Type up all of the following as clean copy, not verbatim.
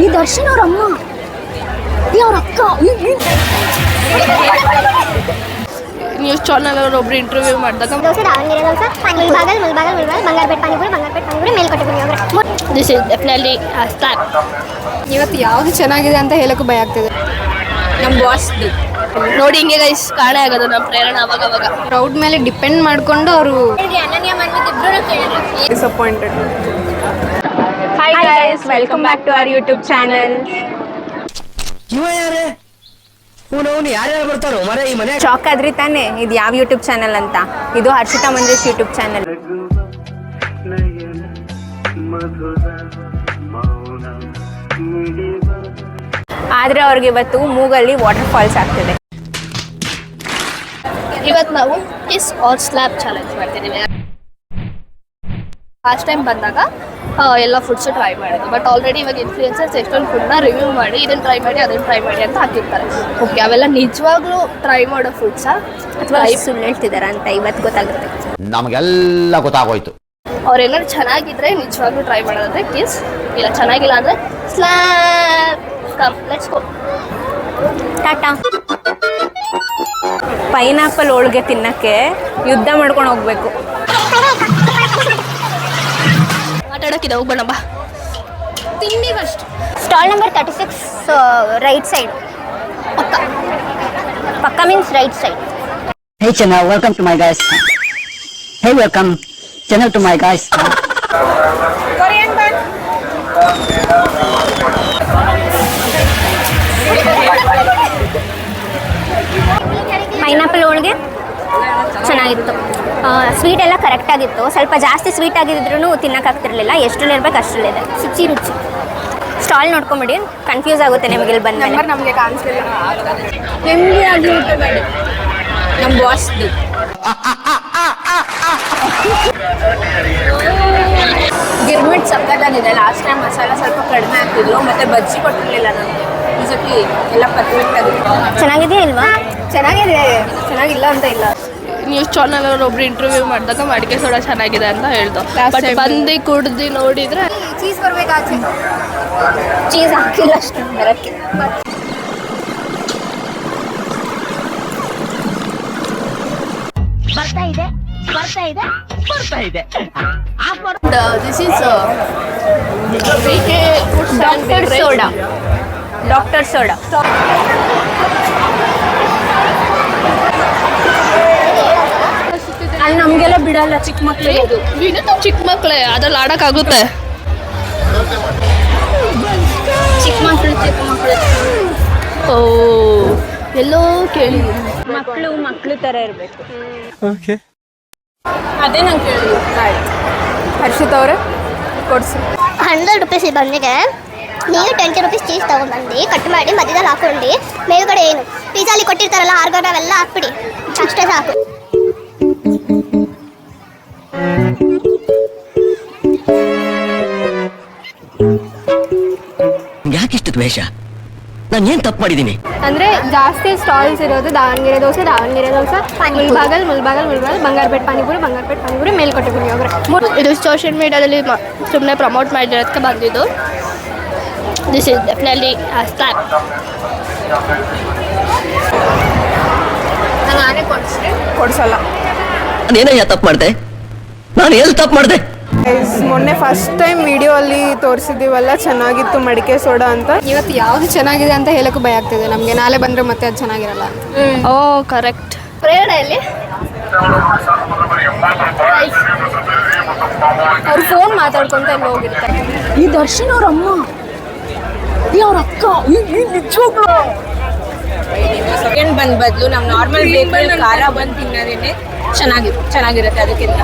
ಈ ದರ್ಶನ್ ಅವ್ರ ಅಮ್ಮ, ಅವ್ರ ಅಕ್ಕ. ನ್ಯೂಸ್ ಚಾನಲ್ ಅವರು ಒಬ್ರು ಇಂಟರ್ವ್ಯೂ ಮಾಡಿದಾಗ ದಿಸ್ ಇಸ್ ಡೆಫಿನೆಟ್ಲಿ ಸ್ಲಾಪ್. ಇವತ್ತು ಯಾವುದು ಚೆನ್ನಾಗಿದೆ ಅಂತ ಹೇಳೋಕ್ಕೂ ಭಯ ಆಗ್ತಿದೆ. ನಮ್ಮ ಬಾಸ್ ನೋಡಿ ಹಿಂಗೆ ಗೈಸ್ ಕಾಣೆ ಆಗೋದು ನಮ್ಮ ಪ್ರೇರಣೆ ಅವಾಗ ಅವಾಗ ಕ್ರೌಡ್ ಮೇಲೆ ಡಿಪೆಂಡ್ ಮಾಡಿಕೊಂಡು ಅವರು disappointed. Hi guys, welcome back to our YouTube channel. ಯಾರ್ಯಾರು ಬರ್ತಾರೋ ಮರ ಈ ಮನೆ ಶಾಕ್ ಆದ್ರಿ ತಾನೆ ಇದು ಯಾವ ಯೂಟ್ಯೂಬ್ ಚಾನಲ್ ಅಂತ? ಇದು ಹರ್ಷಿತಾ ಮಂಜೇಶ್ ಯೂಟ್ಯೂಬ್ ಚಾನಲ್. ಆದ್ರೆ ಅವ್ರಿಗೆ ಇವತ್ತು ಮೂಗಲ್ಲಿ ವಾಟರ್ ಫಾಲ್ಸ್ ಆಗ್ತಿದೆ. ಇವತ್ತು ನಾವು ಕಿಸ್ ಆರ್ ಸ್ಲ್ಯಾಪ್ ಚಾಲೆಂಜ್ ಮಾಡ್ತಿದ್ದೀವಿ. ಲಾಸ್ಟ್ ಟೈಮ್ ಬಂದಾಗ ಎಲ್ಲ ಫುಡ್ಸು ಟ್ರೈ ಮಾಡೋದು, ಬಟ್ ಆಲ್ರೆಡಿ ಇವಾಗ ಇನ್ಫ್ಲೂಯೆನ್ಸರ್ಸ್ ಎಷ್ಟೊಂದು ಫುಡ್ನ ರಿವ್ಯೂ ಮಾಡಿ ಇದನ್ನು ಟ್ರೈ ಮಾಡಿ ಅದನ್ನು ಟ್ರೈ ಮಾಡಿ ಅಂತ ಹಾಕಿರ್ತಾರೆ. ಓಕೆ, ಅವೆಲ್ಲ ನಿಜವಾಗ್ಲೂ ಟ್ರೈ ಮಾಡೋ ಫುಡ್ಸಾ ಅಥವಾ ಸುಳ್ಳು ಹೇಳ್ತಿದಾರ ಅಂತ ಇವತ್ತು ಗೊತ್ತಾಗುತ್ತೆ. ನಮಗೆಲ್ಲ ಗೊತ್ತಾಗೋಯ್ತು. ಅವ್ರೇನಾದ್ರು ಚೆನ್ನಾಗಿದ್ರೆ ನಿಜವಾಗ್ಲೂ ಟ್ರೈ ಮಾಡೋದಂದ್ರೆ ಕಿಸ್, ಇಲ್ಲ ಚೆನ್ನಾಗಿಲ್ಲ ಅಂದರೆ slap. Come let's go. Tata. Pineapple ಹೋಳಿಗೆ ತಿನ್ನಕ್ಕೆ ಯುದ್ಧ ಮಾಡ್ಕೊಂಡು ಹೋಗ್ಬೇಕು. ಆಟಾಡೋಕ್ಕಿದೆ, ಹೋಗ್ಬೇಡ ಬಾ. ತಿಂಡಿ first. Stall number 36 right side. ಪಕ್ಕ ಪಕ್ಕ means right side. Hey channel, welcome to my guys. Hey, welcome channel to my guys. Korean bun. Pineapple ಹೋಳಿಗೆ ಚೆನ್ನಾಗಿತ್ತು. ಸ್ವೀಟ್ ಎಲ್ಲ ಕರೆಕ್ಟಾಗಿತ್ತು. ಸ್ವಲ್ಪ ಜಾಸ್ತಿ ಸ್ವೀಟ್ ಆಗಿದ್ರು ತಿನ್ನೋಕ್ಕಾಗ್ತಿರ್ಲಿಲ್ಲ. ಎಷ್ಟರಲ್ಲಿ ಇರ್ಬೇಕು ಅಷ್ಟರಲ್ಲಿದೆ. ರುಚಿ ರುಚಿ. ಸ್ಟಾಲ್ ನೋಡ್ಕೊಂಬಿಡಿ, ಕನ್ಫ್ಯೂಸ್ ಆಗುತ್ತೆ ನಿಮಗೆ ಇಲ್ಲಿ ಬಂದ ನಂಬರ್ ನಮಗೆ ಕಾಣಿಸ್ಲಿಲ್ಲ. ನಿಮಗೆ ಆಗಿರುತ್ತೆ ಬೇಡ. ನಮ್ಮ ಬಾಸ್ ಗಿರ್ಮಿಟ್ ಸಕ್ಕತ್ತಾಗಿದೆ. ಲಾಸ್ಟ್ ಟೈಮ್ ಮಸಾಲ ಸ್ವಲ್ಪ ಕಡಿಮೆ ಹಾಕ್ತಿದ್ರು, ಮತ್ತೆ ಬಜ್ಜಿ ಕೊಟ್ಟಿರಲಿಲ್ಲ ನಮಗೆ. ಈ ಸತಿ ಎಲ್ಲ ಪರ್ಫೆಕ್ಟ್ ಆಗಿದೆ. ಚೆನ್ನಾಗಿದೆಯಾ ಇಲ್ವಾ? ಚೆನ್ನಾಗಿದೆ, ಚೆನ್ನಾಗಿಲ್ಲ ಅಂತ ಇಲ್ಲ. ನ್ಯೂಸ್ ಚಾನಲ್ ಅವರು ಒಬ್ರು ಇಂಟರ್ವ್ಯೂ ಮಾಡಿದಾಗ ಮಡಿಕೆ ಸೋಡಾ ಚೆನ್ನಾಗಿದೆ ಅಂತ ಹೇಳ್ದು, ಬಟ್ ಬಂದು ಕುಡ್ದು ನೋಡಿದ್ರೆ ಚೀಸ್ ಬರ್ಬೇಕಾಚೆ. ಚೀಸ್ ಹಾಕಿಲ್ಲ ಅಷ್ಟು ಬರೋಕ್ಕೆ. ಬರ್ತಾ ಇದೆ. This is doctor soda. Doctor soda. ಅಲ್ಲಿ ನಮಗೆಲ್ಲ ಬಿಡಲ್ಲ, ಚಿಕ್ಕ ಮಕ್ಕಳಿಗೆ. ಚಿಕ್ಕ ಮಕ್ಕಳೇ ಅದ್ರಲ್ಲಿ ಆಡೋಕ್ಕಾಗುತ್ತೆ. ಚಿಕ್ಕ ಮಕ್ಕಳು ಓ, ಎಲ್ಲೋ ಕೇಳಿ. ಮಕ್ಕಳು ಥರ ಇರಬೇಕು. ಅದೇ ನಂಗೆ ಕೇಳಿದ್ರು. ಹರ್ಷಿತ್ ಅವರೇ ಕೊಡಿಸಿ. 100 ರೂಪೀಸ್ ಬಂದಿಗೆ ನೀವು 20 ರೂಪೀಸ್ ಚೀಸ್ ತೊಗೊಂಡ್ಬಂದು ಕಟ್ ಮಾಡಿ ಮಧ್ಯದಲ್ಲಿ ಹಾಕೊಂಡು ಮೇಲ್ಗಡೆ ಏನು ಪಿಜ್ಜಾಲಿ ಕೊಟ್ಟಿರ್ತಾರಲ್ಲ ಆರ್ಗರ್ ಅವೆಲ್ಲ ಹಾಕ್ಬಿಡಿ, ಅಷ್ಟೇ ಸಾಕು. ಯಾಕಿಷ್ಟು ದ್ವೇಷ? ನಾನು ಏನ್ ತಪ್ಪು ಮಾಡಿದ್ದೀನಿ? ಅಂದ್ರೆ ಜಾಸ್ತಿ ಸ್ಟಾಲ್ಸ್ ಇರೋದು ದಾವಣಗೆರೆ ದೋಸೆ, ಮುಲ್ಬಾಗಲ್, ಬಂಗಾರಪೇಟೆ ಪಾನಿಪುರಿ, ಮೇಲ್ಕೋಟೆ ಪುಳಿಯೋಗರೆ. ಇದು ಸೋಷಿಯಲ್ ಮೀಡಿಯಾದಲ್ಲಿ ಸುಮ್ಮನೆ ಪ್ರಮೋಟ್ ಮಾಡಿರೋದಕ್ಕೆ ಬಂದಿದ್ದು. This is definitely slap. ನಾನೇ ಕೊಡ್ಸಲ್ಲ. ನಾನೇನಯ್ಯ ತಪ್ಪು ಮಾಡಿದೆ? ನಾನು ಏನು ತಪ್ಪು ಮಾಡಿದೆ? ಮೊನ್ನೆ ಫಸ್ಟ್ ಟೈಮ್ ವಿಡಿಯೋ ಅಲ್ಲಿ ತೋರಿಸಿದ್ದೀವಲ್ಲ, ಚೆನ್ನಾಗಿತ್ತು ಮಡಿಕೆ ಸೋಡಾ ಅಂತ. ಇವತ್ತು ಯಾವುದು ಚೆನ್ನಾಗಿದೆ ಅಂತ ಹೇಳಕ್ಕೂ ಭಯ ಆಗ್ತಿದೆ ನಮಗೆ. ನಾಳೆ ಬಂದರೆ ಮತ್ತೆ ಅದು ಚೆನ್ನಾಗಿರಲ್ಲ ಅಂತ. ಓ ಕರೆಕ್ಟ್. ಪ್ರೇರಣೆಯಲ್ಲಿ ಅವ್ರು ಫೋನ್ ಮಾತಾಡ್ಕೊಂತ ಎಲ್ಲ ಹೋಗಿರ್ತಾರೆ. ಈ ದರ್ಶನ್ ಅವ್ರ ಅಮ್ಮ, ಅವ್ರ ಅಕ್ಕ, ನಿಜವಾಗ್ಲೂ ಸೆಕೆಂಡ್ ಬಂದ್ ಬದಲು ನಮ್ಮ ನಾರ್ಮಲ್ ಬೇಕಲ್ ಖಾರ ಬಂದು ತಿನ್ನೋದೇನೆ ಚೆನ್ನಾಗಿರುತ್ತೆ. ಅದಕ್ಕಿಂತ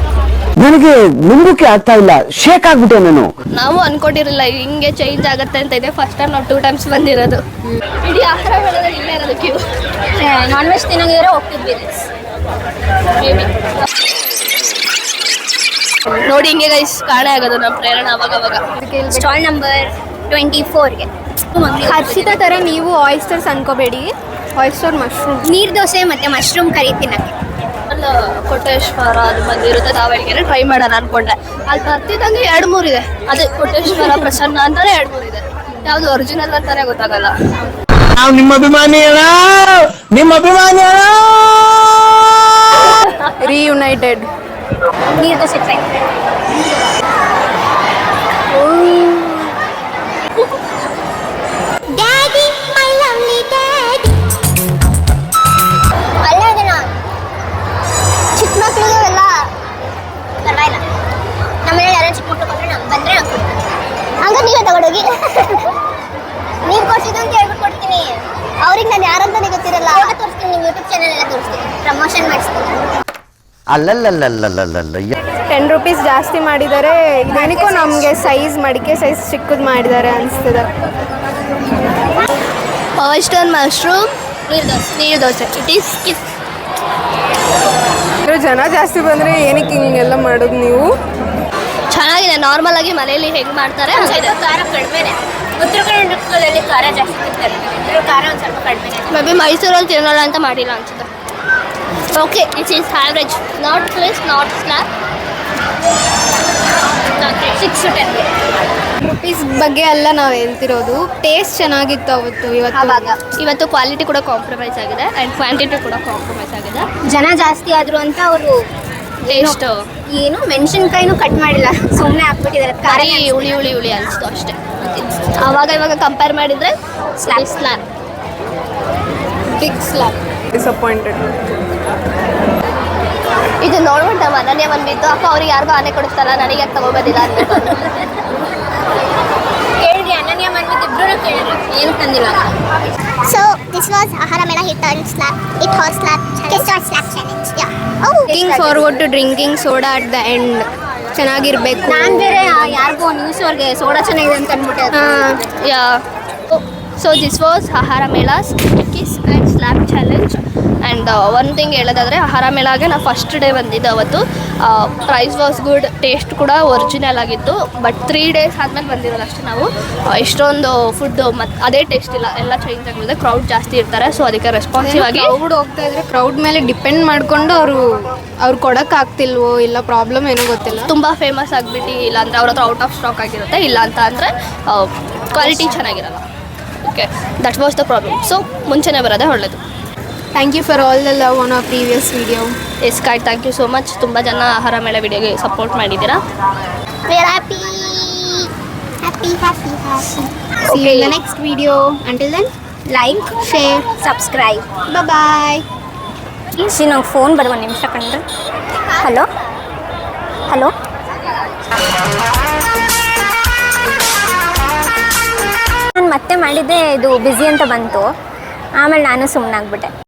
ನನಗೆ ನಂಬಿಕೆ ಆಗ್ತಾ ಇಲ್ಲ, ಶೇಕ್ ಆಗ್ಬಿಟ್ಟೆ ನಾನು. ನಾವು ಅನ್ಕೊಂಡಿರಲಿಲ್ಲ ಹಿಂಗೆ ಚೇಂಜ್ ಆಗುತ್ತೆ ಅಂತ ಇದೆ. ಫಸ್ಟ್ ಟೈಮ್ ನಾವು 2 times ಬಂದಿರೋದು. ಇಡೀ ಆಹಾರ ಬೆಳೆದ್ರೆ ಇಲ್ಲೇ ಇರೋದು ಕ್ಯೂ. ನಾನ್ ವೆಜ್ ತಿನ್ನೋಗಿದ್ರೆ ಹೋಗ್ತಿದ್ವಿ ಮೇಬಿ. ನೋಡಿ ಹಿಂಗೆ ಗೈಸ್ ಕಾಣೆ ಆಗೋದು ನಮ್ಮ ಪ್ರೇರಣೆ ಅವಾಗ ಅವಾಗ. Stall number 24ಗೆ. ಹರ್ಷಿತಾ ಥರ ನೀವು ಆಯಿಸ್ಟರ್ಸ್ ಅನ್ಕೋಬೇಡಿ. ಆಯಿಸ್ಟರ್ ಮಶ್ರೂಮ್ ನೀರು ದೋಸೆ ಮತ್ತು ಮಶ್ರೂಮ್ ಕರಿ ತಿನ್ನಕ್ಕೆ. ಕೊಟ್ಟೇಶ್ವರ ಅದು ಬಂದಿರುತ್ತೆ ದಾವಣಗೆರೆ, ಟ್ರೈ ಮಾಡೋಣ ಅನ್ಕೊಂಡೆ. ಅಲ್ಲಿ ಬರ್ತಿದ್ದಂಗೆ 2-3 ಇದೆ. ಅದೇ ಕೊಟ್ಟೇಶ್ವರ, ಪ್ರಸನ್ನ ಅಂತಾನೆ 2-3 ಇದೆ. ಯಾವ್ದು ಒರಿಜಿನಲ್ ಅಂತಾನೆ ಗೊತ್ತಾಗಲ್ಲ. ನಾವು ನಿಮ್ಮ ಅಭಿಮಾನಿ ಅಣ್ಣ, ನಿಮ್ಮ ಅಭಿಮಾನಿ ಅಣ್ಣ. ರೀಯುನೈಟೆಡ್. ನೀರು dosa try. Daddy my lovely daddy. ಅಲ್ಲ ಅದನ್ನ ಚಿಕ್ಕ ಮಕ್ಕಳಿಗೆ ಎಲ್ಲ ಪರವಾಗಿಲ್ಲ. ನಮ್ಮನೇಲಿ ಯಾರೋ ಚಿಕ್ಕ ಮಕ್ಕಳು ಬಂದ್ರೆ ಬಂದರೆ ಹಂಗೆ ನೀವೇ ತಗೊಂಡೋಗಿ ನೀವು ಕೊಡ್ಸಿದ್ದು ಅಂತ ಹೇಳ್ಬಿಟ್ಟು ಕೊಡ್ತೀನಿ. ಅವ್ರಿಗೆ ನಾನು ಯಾರಂತಾನೆ ಗೊತ್ತಿರಲ್ಲ. ತೋರಿಸ್ತೀನಿ, ನಿಮ್ಮ ಯೂಟ್ಯೂಬ್ ಚಾನಲ್ ಎಲ್ಲ ತೋರಿಸ್ತೀನಿ, ಪ್ರಮೋಷನ್ ಮಾಡಿಸ್ತೀನಿ. ಅಲ್ಲಲ್ಲಲ್ಲಲ್ಲಲ್ಲಲ್ಲ 10 ರೂಪೀಸ್ ಜಾಸ್ತಿ ಮಾಡಿದ್ದಾರೆ. ಇದೇನಿಕೋ ನಮಗೆ ಸೈಜ್ ಮಡಿಕೆ ಸೈಜ್ ಚಿಕ್ಕದು ಮಾಡಿದ್ದಾರೆ ಅನಿಸ್ತದೆ. ಆಯಿಸ್ಟರ್ ಮಶ್ರೂಮ್ ನೀರು ದೋಸೆ. It is kiss. ಜನ ಜಾಸ್ತಿ ಬಂದರೆ ಏನಕ್ಕೆ ಹಿಂಗೆಲ್ಲ ಮಾಡೋದು ನೀವು? ಚೆನ್ನಾಗಿದೆ. ನಾರ್ಮಲ್ ಆಗಿ ಮನೆಯಲ್ಲಿ ಹೆಂಗೆ ಮಾಡ್ತಾರೆ ಸ್ವಲ್ಪ ಖಾರ ಕಡಿಮೆನೆ. ಉತ್ತರ ಕರ್ನಾಟಕದಲ್ಲಿ ಖಾರ ಜಾಸ್ತಿ ತಿಂತಾರೆ, ಖಾರ ಒಂದು ಸ್ವಲ್ಪ ಕಡಿಮೆನೆ. ಮೇ ಬಿ ಮೈಸೂರಲ್ಲಿ ತಿನ್ನೋಲ್ಲ ಅಂತ ಮಾಡಿಲ್ಲ ಅನ್ಸುತ್ತೆ. Okay, it's is average, not crisp, not slap. 6 to 10 rupees ಬಗ್ಗೆ ಎಲ್ಲ ನಾವು ಹೇಳ್ತಿರೋದು. ಟೇಸ್ಟ್ ಚೆನ್ನಾಗಿತ್ತು ಅವತ್ತು. ಇವತ್ತು ಕ್ವಾಲಿಟಿ ಕೂಡ ಕಾಂಪ್ರಮೈಸ್ ಆಗಿದೆ ಆ್ಯಂಡ್ ಕ್ವಾಂಟಿಟಿ ಕೂಡ ಕಾಂಪ್ರಮೈಸ್ ಆಗಿದೆ. ಜನ ಜಾಸ್ತಿ ಆದ್ರು ಅಂತ ಅವರು ಟೇಸ್ಟ್ ಏನು ಮೆಣಸಿನ್ಕಾಯಿನೂ ಕಟ್ ಮಾಡಿಲ್ಲ, ಸುಮ್ಮನೆ ಹಾಕ್ಬಿಟ್ಟಿದ್ದಾರೆ. ಖಾರ ಹುಳಿ ಅನಿಸ್ತು ಅಷ್ಟೇ. ಇವಾಗ ಕಂಪೇರ್ ಮಾಡಿದರೆ ಸ್ಲ್ಯಾಬ್ ಬಿಗ್ ಸ್ಲ್ಯಾಬ್. ಡಿಸಪಾಯಿಂಟೆಡ್. ಇದು ನೋಡ್ಬಿಟ್ಟು ನಮ್ಮ ಅನನ್ಯ ಬಂದ್ಬಿಟ್ಟು ಅಕ್ಕ ಅವ್ರಿಗೆ ಯಾರಿಗೂ ಆನೆ ಕೊಡಿಸ್ತಾರ, ನನಗೆ ಯಾಕೆ ತಗೋಬೋದಿಲ್ಲ ಅಂದ್ಬಿಟ್ಟು. ಕೇಳಿದ್ರಿ ಅನನ್ಯ ಬಂದ್ಬಿಟ್ಟು ಇಬ್ರು ಕೇಳಿದ್ರು, ಏನು ತಂದಿಲ್ಲ. So this was Ahara Mela hit on slap, it hot slap, kiss or slap challenge. Yeah. Oh. Looking forward to drinking soda at the end. ಚೆನ್ನಾಗಿರ್ಬೇಕು. ನಾನು ಬೇರೆ ಯಾರಿಗೋ ನ್ಯೂಸ್ ಅವ್ರಿಗೆ ಸೋಡಾ ಚೆನ್ನಾಗಿದೆ ಅಂತ ಅಂದ್ಬಿಟ್ಟೆ. ಯಾ. ಸೊ ದಿಸ್ ವಾಸ್ ಆಹಾರ ಮೇಳಾಸ್ kiss and slap challenge. And one thing ಹೇಳೋದಾದರೆ ಆಹಾರ ಮೇಳಾಗೆ ನಾವು ಫಸ್ಟ್ ಡೇ ಬಂದಿದ್ದು ಅವತ್ತು. ಪ್ರೈಸ್ ವಾಸ್ ಗುಡ್, ಟೇಸ್ಟ್ ಕೂಡ ಒರಿಜಿನಲ್ ಆಗಿತ್ತು. ಬಟ್ 3 days ಆದಮೇಲೆ ಬಂದಿರೋದು ಅಷ್ಟೇ ನಾವು. ಇಷ್ಟೊಂದು ಫುಡ್ಡು ಮತ್ತು ಅದೇ ಟೇಸ್ಟ್ ಇಲ್ಲ, ಎಲ್ಲ ಚೇಂಜ್ ಆಗಿರುತ್ತೆ. ಕ್ರೌಡ್ ಜಾಸ್ತಿ ಇರ್ತಾರೆ, ಸೊ ಅದಕ್ಕೆ ರೆಸ್ಪಾನ್ಸಿವ್ ಆಗಿ ಕ್ರೌಡ್ ಹೋಗ್ತಾ ಇದ್ರೆ ಕ್ರೌಡ್ ಮೇಲೆ ಡಿಪೆಂಡ್ ಮಾಡಿಕೊಂಡು ಅವ್ರು ಕೊಡೋಕ್ಕಾಗ್ತಿಲ್ವೋ ಇಲ್ಲ ಪ್ರಾಬ್ಲಮ್ ಏನೋ ಗೊತ್ತಿಲ್ಲ. ತುಂಬ ಫೇಮಸ್ ಆಗಿಬಿಟ್ಟು ಇಲ್ಲ ಅಂದರೆ ಅವ್ರ ಹತ್ರ ಔಟ್ ಆಫ್ ಸ್ಟಾಕ್ ಆಗಿರುತ್ತೆ, ಇಲ್ಲ ಅಂತ ಅಂದರೆ ಕ್ವಾಲಿಟಿ ಚೆನ್ನಾಗಿರಲ್ಲ. Okay, that was the problem. So ಮುಂಚೆನೇ ಬರೋದೇ ಒಳ್ಳೆಯದು. Thank you for all the love on our previous video. ಎಸ್ ಕಾಯ್, ಥ್ಯಾಂಕ್ ಯು ಸೋ ಮಚ್. ತುಂಬ ಜನ ಆಹಾರ ಮೇಳ ವಿಡಿಯೋಗೆ ಸಪೋರ್ಟ್ ಮಾಡಿದ್ದೀರಾ. We are happy. Happy. See you in the next video. Until then, like, share, subscribe. bye bye. Easy ನಂಗೆ phone ಬರುವ ನಿಮಿಷ ಕಂಡ್ರೆ. ಹಲೋ ನಾನು ಮತ್ತೆ ಮಾಡಿದ್ದೆ, ಇದು ಬ್ಯುಸಿ ಅಂತ ಬಂತು. ಆಮೇಲೆ ನಾನು ಸುಮ್ಮನಾಗ್ಬಿಟ್ಟೆ.